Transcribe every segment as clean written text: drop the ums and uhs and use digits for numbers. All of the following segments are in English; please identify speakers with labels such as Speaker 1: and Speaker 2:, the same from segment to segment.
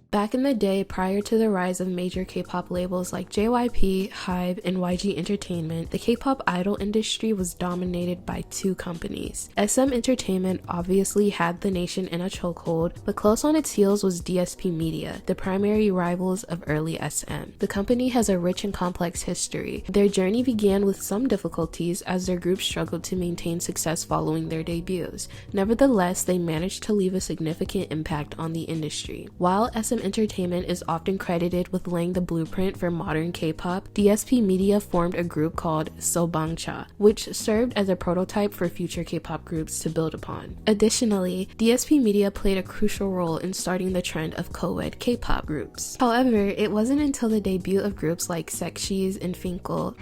Speaker 1: Back in the day, prior to the rise of major K-pop labels like JYP, HYBE, and YG Entertainment, the K-pop idol industry was dominated by two companies. SM Entertainment obviously had the nation in a chokehold, but close on its heels was DSP Media, the primary rivals of early SM. The company has a rich and complex history. Their journey began with some difficulties as their group struggled to maintain success following their debuts. Nevertheless, they managed to leave a significant impact on the industry. While SM Entertainment is often credited with laying the blueprint for modern K-pop, DSP Media formed a group called Sobangcha, which served as a prototype for future K-pop groups to build upon. Additionally, DSP Media played a crucial role in starting the trend of co-ed K-pop groups. However, it wasn't until the debut of groups like Sexies and Finkel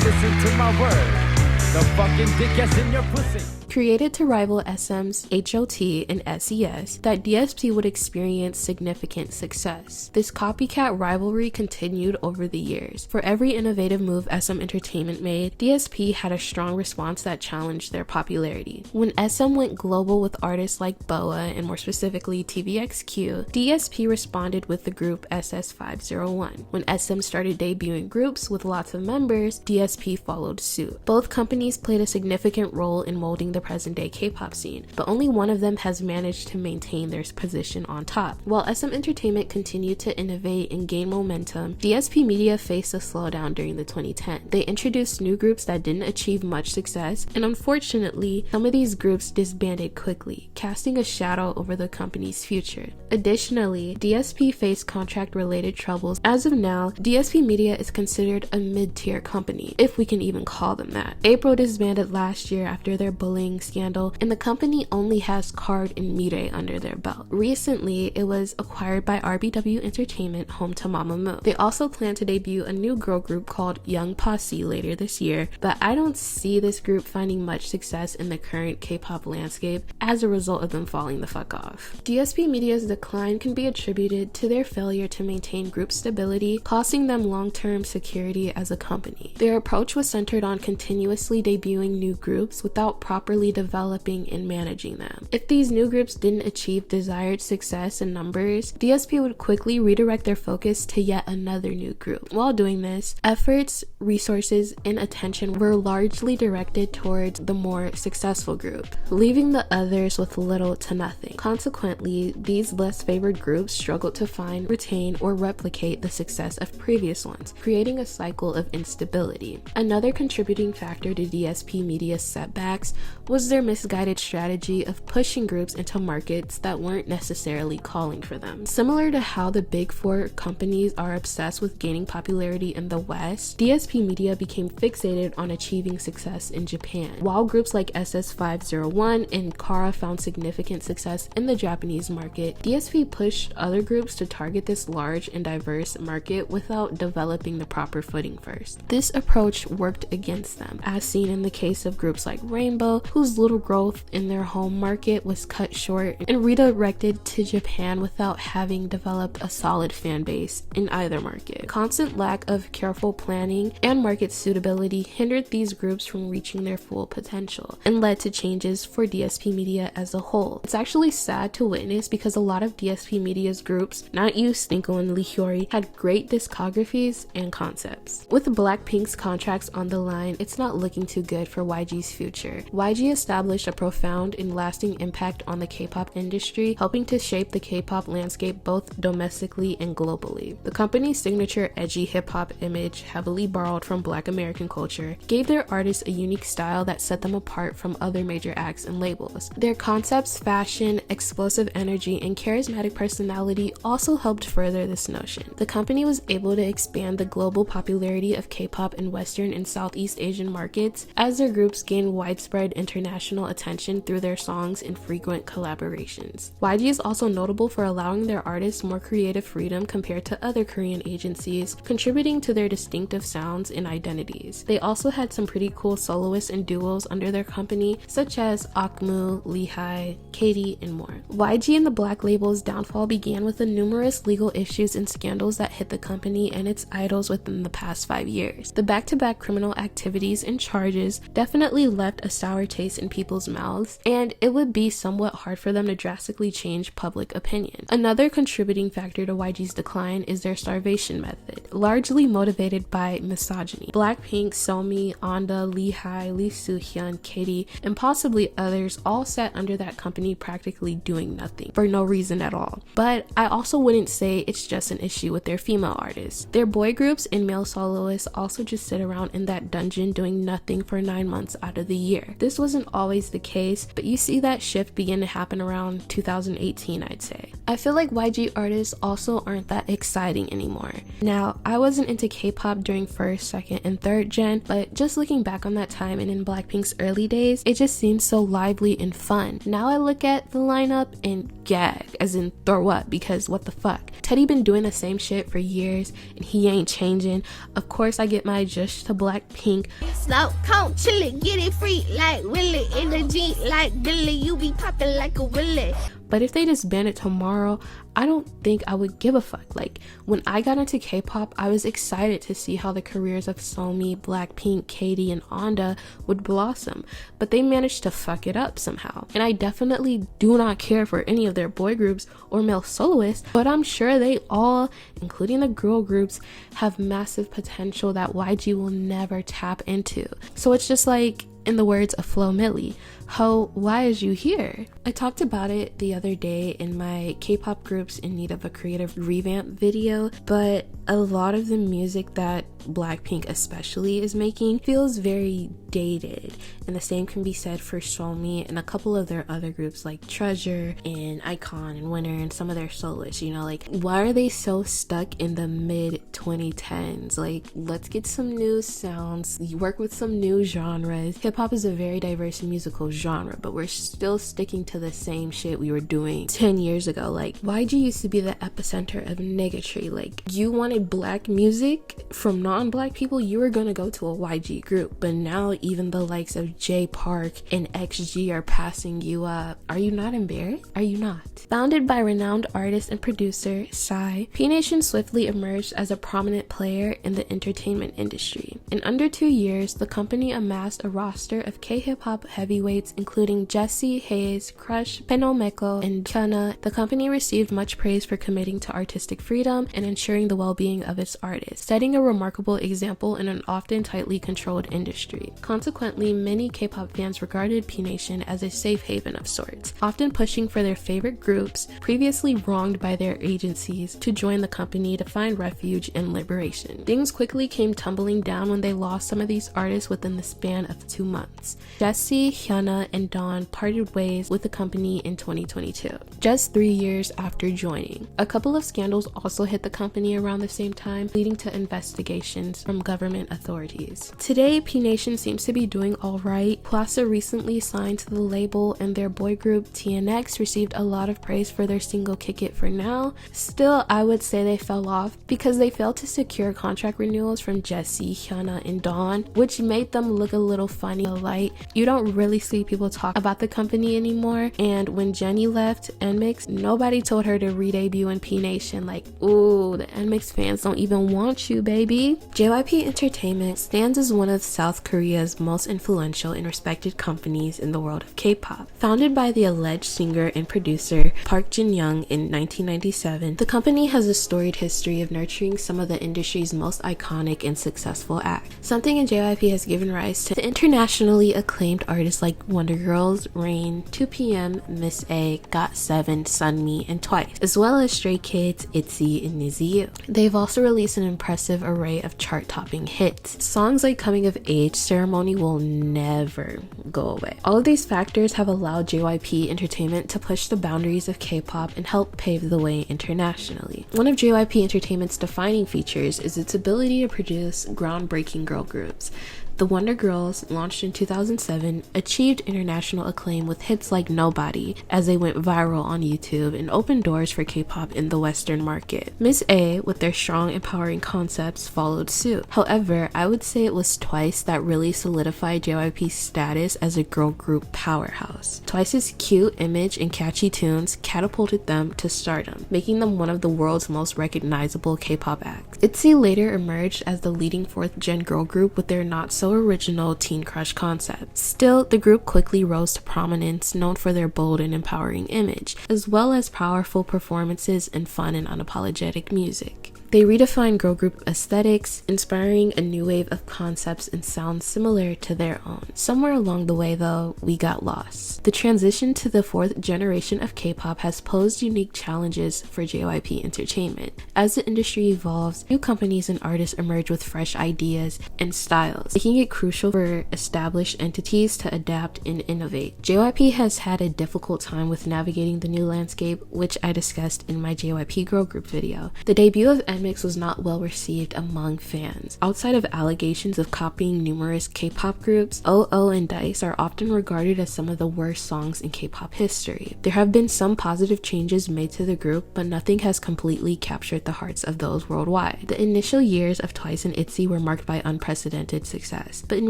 Speaker 2: listen to my word. The fucking dick is in your pussy.
Speaker 1: Created to rival SM's HOT and SES, that DSP would experience significant success. This copycat rivalry continued over the years. For every innovative move SM Entertainment made, DSP had a strong response that challenged their popularity. When SM went global with artists like BoA and more specifically TVXQ, DSP responded with the group SS501. When SM started debuting groups with lots of members, DSP followed suit. Both companies played a significant role in molding the present-day K-pop scene, but only one of them has managed to maintain their position on top. While SM Entertainment continued to innovate and gain momentum, DSP Media faced a slowdown during the 2010s. They introduced new groups that didn't achieve much success, and unfortunately, some of these groups disbanded quickly, casting a shadow over the company's future. Additionally, DSP faced contract-related troubles. As of now, DSP Media is considered a mid-tier company, if we can even call them that. April disbanded last year after their bullying scandal, and the company only has Card and Mire under their belt. Recently, it was acquired by RBW Entertainment, home to Mamamoo. They also plan to debut a new girl group called Young Posse later this year, but I don't see this group finding much success in the current K-pop landscape as a result of them falling the fuck off. DSP Media's decline can be attributed to their failure to maintain group stability, costing them long-term security as a company. Their approach was centered on continuously debuting new groups without properly developing and managing them. If these new groups didn't achieve desired success in numbers, DSP would quickly redirect their focus to yet another new group. While doing this, efforts, resources, and attention were largely directed towards the more successful group, leaving the others with little to nothing. Consequently, these less favored groups struggled to find, retain, or replicate the success of previous ones, creating a cycle of instability. Another contributing factor to DSP Media's setbacks was their misguided strategy of pushing groups into markets that weren't necessarily calling for them. Similar to how the big four companies are obsessed with gaining popularity in the West, DSP Media became fixated on achieving success in Japan. While groups like SS501 and Kara found significant success in the Japanese market, DSP pushed other groups to target this large and diverse market without developing the proper footing first. This approach worked against them, as seen in the case of groups like Rainbow, whose little growth in their home market was cut short and redirected to Japan without having developed a solid fan base in either market. Constant lack of careful planning and market suitability hindered these groups from reaching their full potential and led to changes for DSP Media as a whole. It's actually sad to witness because a lot of DSP Media's groups, not you, Stinko and Lee Hyori, had great discographies and concepts. With Blackpink's contracts on the line, it's not looking too good for YG's future. YG established a profound and lasting impact on the K-pop industry, helping to shape the K-pop landscape both domestically and globally. The company's signature edgy hip-hop image, heavily borrowed from Black American culture, gave their artists a unique style that set them apart from other major acts and labels. Their concepts, fashion, explosive energy, and charismatic personality also helped further this notion. The company was able to expand the global popularity of K-pop in Western and Southeast Asian markets as their groups gained widespread international attention through their songs and frequent collaborations. YG is also notable for allowing their artists more creative freedom compared to other Korean agencies, contributing to their distinctive sounds and identities. They also had some pretty cool soloists and duos under their company, such as Akmu, Lehigh, Katie, and more. YG and the Black Label's downfall began with the numerous legal issues and scandals that hit the company and its idols within the past 5 years. The back-to-back criminal activities and charges definitely left a sour taste taste in people's mouths, and it would be somewhat hard for them to drastically change public opinion. Another contributing factor to YG's decline is their starvation method, largely motivated by misogyny. Blackpink, Somi, Anda, Lee Hi, Lee Soo-hyun, Katie, and possibly others all sat under that company practically doing nothing for no reason at all. But I also wouldn't say it's just an issue with their female artists. Their boy groups and male soloists also just sit around in that dungeon doing nothing for 9 months out of the year. This wasn't always the case, but you see that shift begin to happen around 2018, I'd say. I feel like YG artists also aren't that exciting anymore. Now, I wasn't into K-pop during first, second, and third gen, but just looking back on that time and in Blackpink's early days, it just seemed so lively and fun. Now I look at the lineup and gag, as in throw up, because what the fuck? Teddy been doing the same shit for years and he ain't changing. Of course I get my just to Blackpink.
Speaker 3: Slow, count, chill it, get it free like Willie in the Jeep like Billy, you be popping like a Willie.
Speaker 1: But if they disband it tomorrow, I don't think I would give a fuck. Like, when I got into K-pop, I was excited to see how the careers of Somi, Blackpink, Katie, and Anda would blossom, but they managed to fuck it up somehow. And I definitely do not care for any of their boy groups or male soloists, but I'm sure they all, including the girl groups, have massive potential that YG will never tap into. So it's just like, in the words of Flo Milli, ho, why is you here? I talked about it the other day in my K-pop groups in need of a creative revamp video, but a lot of the music that Blackpink especially is making feels very dated, and the same can be said for Somi and a couple of their other groups like Treasure and iKON and Winner and some of their soloists. You know, like, why are they so stuck in the mid 2010s? Like, let's get some new sounds, you work with some new genres. Hip-hop is a very diverse musical genre, but we're still sticking to the same shit we were doing 10 years ago. Like, YG used to be the epicenter of niggatry. Like, you wanted black music from non-black people, you were gonna go to a YG group, but now even the likes of J Park and XG are passing you up. Are you not embarrassed? Are you not? Founded by renowned artist and producer Psy, P Nation swiftly emerged as a prominent player in the entertainment industry. In under 2 years, the company amassed a roster of K-hip-hop heavyweights including Jessie, Hayes, Crush, Penomeko, and Hyuna. The company received much praise for committing to artistic freedom and ensuring the well-being of its artists, setting a remarkable example in an often tightly controlled industry. Consequently, many K-pop fans regarded P Nation as a safe haven of sorts, often pushing for their favorite groups, previously wronged by their agencies, to join the company to find refuge and liberation. Things quickly came tumbling down when they lost some of these artists within the span of 2 months. Jessie, Hyuna, and Dawn parted ways with the company in 2022, just 3 years after joining. A couple of scandals also hit the company around the same time, leading to investigations from government authorities. Today, P Nation seems to be doing alright. Plaza recently signed to the label, and their boy group TNX received a lot of praise for their single Kick It For Now. Still, I would say they fell off because they failed to secure contract renewals from Jessie, Hyuna, and Dawn, which made them look a little funny. Like, you don't really see people talk about the company anymore, and when Jennie left NMIXX, nobody told her to re-debut in P Nation. Like, ooh, the NMIXX fans don't even want you, baby. JYP Entertainment stands as one of South Korea's most influential and respected companies in the world of K-pop. Founded by the alleged singer and producer Park Jin-young in 1997, the company has a storied history of nurturing some of the industry's most iconic and successful acts. Something in JYP has given rise to internationally acclaimed artists like Wonder Girls, Rain, 2PM, Miss A, GOT7, Sunmi, and Twice, as well as Stray Kids, ITZY, and NiziU. They've also released an impressive array of chart-topping hits. Songs like Coming of Age, Ceremony will never go away. All of these factors have allowed JYP Entertainment to push the boundaries of K-pop and help pave the way internationally. One of JYP Entertainment's defining features is its ability to produce groundbreaking girl groups. The Wonder Girls, launched in 2007, achieved international acclaim with hits like Nobody as they went viral on YouTube and opened doors for K-pop in the Western market. Miss A, with their strong, empowering concepts, followed suit. However, I would say it was Twice that really solidified JYP's status as a girl group powerhouse. Twice's cute image and catchy tunes catapulted them to stardom, making them one of the world's most recognizable K-pop acts. ITZY later emerged as the leading 4th-gen girl group with their Not so original teen crush concept. Still, the group quickly rose to prominence, known for their bold and empowering image, as well as powerful performances and fun and unapologetic music. They redefined girl group aesthetics, inspiring a new wave of concepts and sounds similar to their own. Somewhere along the way, though, we got lost. The transition to the fourth generation of K-pop has posed unique challenges for JYP Entertainment. As the industry evolves, new companies and artists emerge with fresh ideas and styles, making it crucial for established entities to adapt and innovate. JYP has had a difficult time with navigating the new landscape, which I discussed in my JYP girl group video. The debut of Mix was not well received among fans. Outside of allegations of copying numerous K-pop groups, OO and Dice are often regarded as some of the worst songs in K-pop history. There have been some positive changes made to the group, but nothing has completely captured the hearts of those worldwide. The initial years of Twice and ITZY were marked by unprecedented success, but in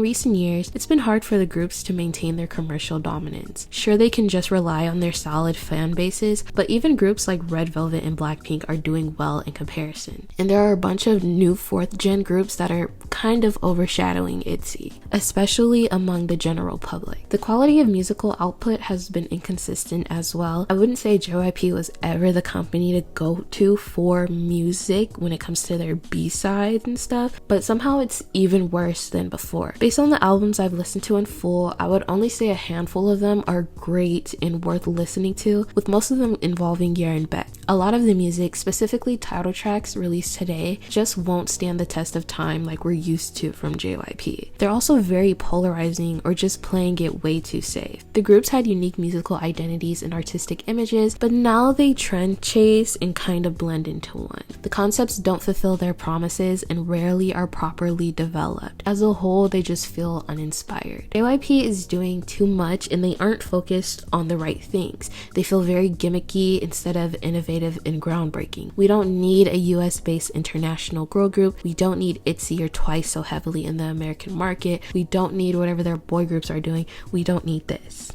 Speaker 1: recent years, it's been hard for the groups to maintain their commercial dominance. Sure, they can just rely on their solid fan bases, but even groups like Red Velvet and Blackpink are doing well in comparison. And there are a bunch of new 4th gen groups that are kind of overshadowing ITZY, especially among the general public. The quality of musical output has been inconsistent as well. I wouldn't say JYP was ever the company to go to for music when it comes to their B-sides and stuff, but somehow it's even worse than before. Based on the albums I've listened to in full, I would only say a handful of them are great and worth listening to, with most of them involving Year and Beck. A lot of the music, specifically title tracks released today, just won't stand the test of time like we're used to from JYP. They're also very polarizing or just playing it way too safe. The groups had unique musical identities and artistic images, but now they trend chase and kind of blend into one. The concepts don't fulfill their promises and rarely are properly developed. As a whole, they just feel uninspired. JYP is doing too much and they aren't focused on the right things. They feel very gimmicky instead of innovative and groundbreaking. We don't need a US-based international girl group. We don't need ITZY or Twice so heavily in the American market. We don't need whatever their boy groups are doing. We don't need this.